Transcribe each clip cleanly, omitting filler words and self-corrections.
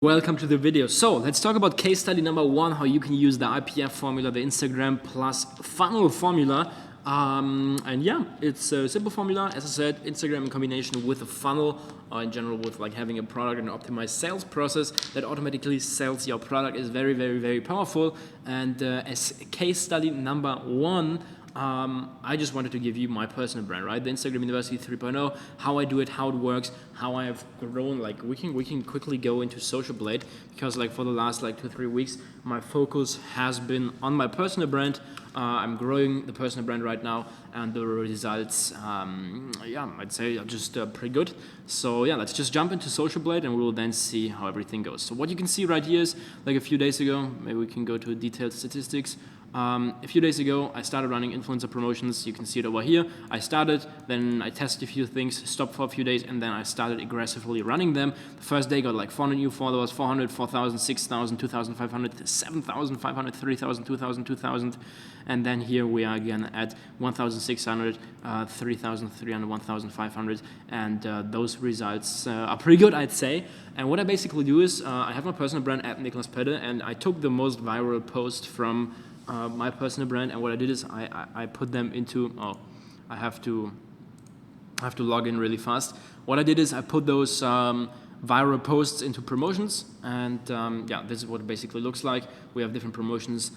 Welcome to the video. So let's talk about case study number 1, how you can use the IPF formula, the Instagram plus funnel formula. And yeah, it's a simple formula. As I said, Instagram in combination with a funnel, or in general with like having a product and optimized sales process that automatically sells your product is very, very, very powerful. And as case study number 1, I just wanted to give you my personal brand, right? The Instagram University 3.0, how I do it, how it works, how I have grown. Like we can quickly go into Social Blade because like for the last like 2-3 weeks, my focus has been on my personal brand. I'm growing the personal brand right now, and the results, yeah, I'd say are just pretty good. So yeah, let's just jump into Social Blade, and we will then see how everything goes. So what you can see right here is like a few days ago. Maybe we can go to detailed statistics. A few days ago, I started running influencer promotions. You can see it over here. I started, then I tested a few things, stopped for a few days, and then I started aggressively running them. The first day got like 400 new followers, 400, 4,000, 6,000, 2,500, 7,500, 3,000, 2,000, 2,000. And then here we are again at 1,600, 3,300, 1,500. And those results are pretty good, I'd say. And what I basically do is I have my personal brand at Niklas Pedde, and I took the most viral post from my personal brand, and what I did is I put them into, I have to log in really fast. What I did is I put those viral posts into promotions, and yeah, this is what it basically looks like. We have different promotions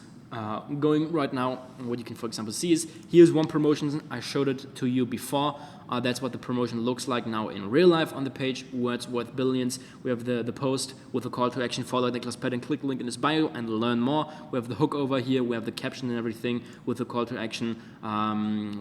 going right now, and what you can, for example, see is here's one promotion. I showed it to you before. That's what the promotion looks like now in real life on the page. Words worth billions. We have the post with the call to action: follow Niklas Pedde and click the link in his bio and learn more. We have the hook over here. We have the caption and everything with the call to action.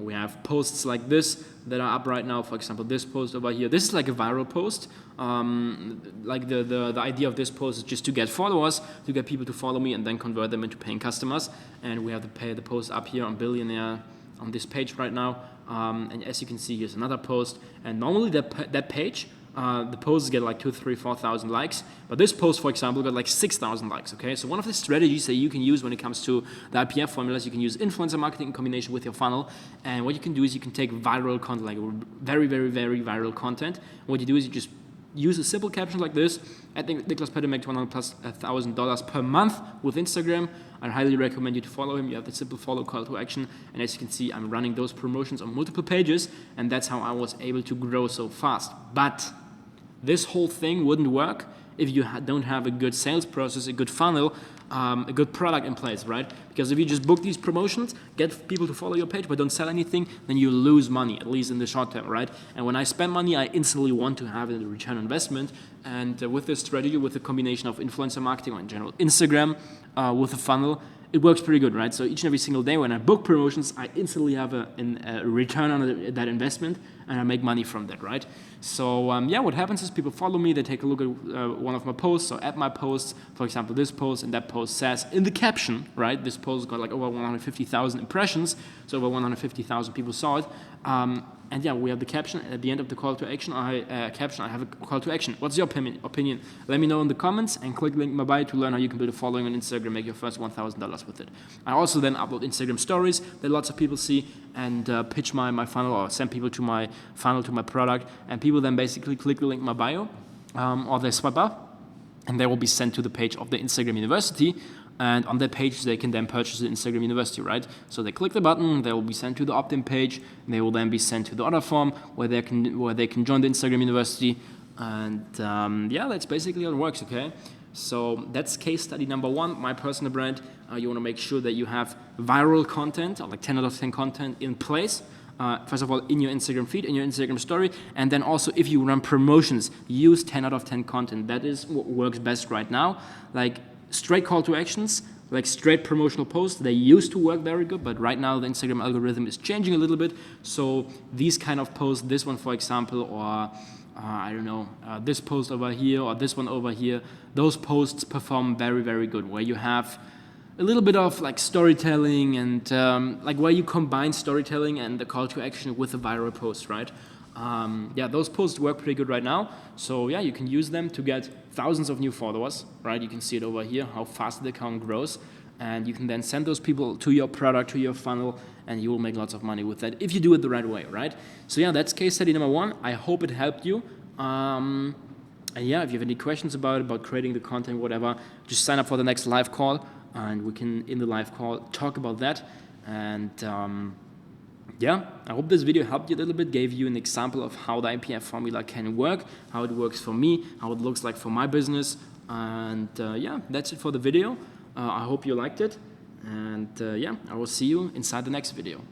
We have posts like this that are up right now. For example, this post over here. This is like a viral post. Like the idea of this post is just to get followers, to get people to follow me, and then convert them into paying customers. And we have the post up here on Billionaire on this page right now. And as you can see, here's another post. And normally that page, the posts get like 2,000, 3,000, 4,000 likes. But this post, for example, got like 6,000 likes. Okay, so one of the strategies that you can use when it comes to the IPF formulas, you can use influencer marketing in combination with your funnel. And what you can do is you can take viral content, like very, very, very viral content. And what you do is you just use a simple caption like this. I think Niklas Pedde makes $100,000+ per month with Instagram. I highly recommend you to follow him. You have the simple follow call to action. And as you can see, I'm running those promotions on multiple pages. And that's how I was able to grow so fast. But this whole thing wouldn't work if you don't have a good sales process, a good funnel, a good product in place, right? Because if you just book these promotions, get people to follow your page, but don't sell anything, then you lose money, at least in the short term, right? And when I spend money, I instantly want to have a return on investment. And with this strategy, with the combination of influencer marketing or in general Instagram, with a funnel, it works pretty good, right? So each and every single day when I book promotions, I instantly have a return on that investment, and I make money from that, right? So yeah, what happens is people follow me, they take a look at one of my posts, or at my posts, for example, this post, and that post says in the caption, right? This post got like over 150,000 impressions, so over 150,000 people saw it. And yeah, we have the caption. At the end of the call to action, I have a call to action. What's your opinion? Let me know in the comments, and click link in my bio to learn how you can build a following on Instagram, make your first $1,000 with it. I also then upload Instagram stories that lots of people see, and pitch my funnel, or send people to my funnel, to my product, and people then basically click the link in my bio, or they swipe up, and they will be sent to the page of the Instagram University. And on that page, they can then purchase the Instagram University, right? So they click the button, they will be sent to the opt-in page, and they will then be sent to the other form where they can join the Instagram University. And yeah, that's basically how it works, okay? So that's case study number 1, my personal brand. You want to make sure that you have viral content, or like 10 out of 10 content in place. First of all, in your Instagram feed, in your Instagram story, and then also if you run promotions, use 10 out of 10 content. That is what works best right now. Like straight call to actions, like straight promotional posts, they used to work very good, but right now the Instagram algorithm is changing a little bit. So these kind of posts, this one for example, or I don't know, this post over here, or this one over here, those posts perform very, very good, where you have a little bit of like storytelling, and like where you combine storytelling and the call to action with a viral post, right? Yeah, those posts work pretty good right now. So yeah, you can use them to get thousands of new followers, right? You can see it over here, how fast the account grows. And you can then send those people to your product, to your funnel, and you will make lots of money with that if you do it the right way, right? So yeah, that's case study number 1. I hope it helped you. And yeah, if you have any questions about creating the content, whatever, just sign up for the next live call, and we can, in the live call, talk about that. And yeah, I hope this video helped you a little bit, gave you an example of how the IPF formula can work, how it works for me, how it looks like for my business. And yeah, that's it for the video. I hope you liked it. And yeah, I will see you inside the next video.